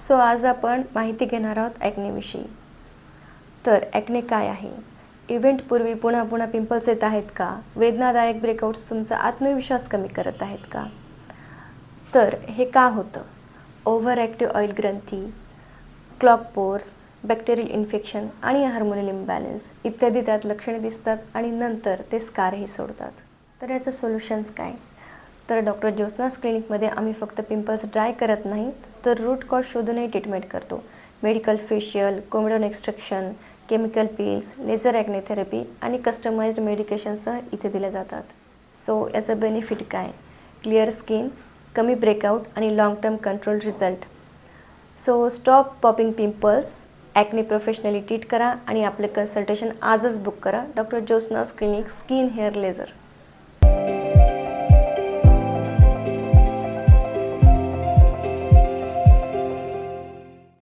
So आज आपण माहिती घेणार आहोत ॲक्नेविषयी. तर ॲक्ने काय आहे? इव्हेंटपूर्वी पुन्हा पुन्हा पिंपल्स येत आहेत का? वेदनादायक ब्रेकआउट्स तुमचा आत्मविश्वास कमी करत आहेत का? तर हे का होतं? ओव्हर ॲक्टिव्ह ऑइल ग्रंथी, क्लॉग पोर्स, बॅक्टेरियल इन्फेक्शन आणि हार्मोनल इम्बॅलन्स इत्यादी त्यात लक्षणे दिसतात आणि नंतर ते स्कारही सोडतात. तर याचं सोल्युशन्स काय? तर डॉक्टर ज्योत्स्नास क्लिनिकमध्ये आम्ही फक्त पिंपल्स ड्राय करत नाही, तर रूट कॉज शोधूनही ट्रीटमेंट करतो. Medical facial, comedone extraction, chemical peels, laser acne therapy आणि कस्टमाइज्ड मेडिकेशनसह इथे दिले जातात. सो याचं बेनिफिट काय? क्लिअर स्किन, कमी ब्रेकआउट आणि long term control result. So stop popping pimples, acne professionally treat करा आणि आपले कन्सल्टेशन आजच बुक करा. Doctor Jyotsna's clinic, skin hair laser.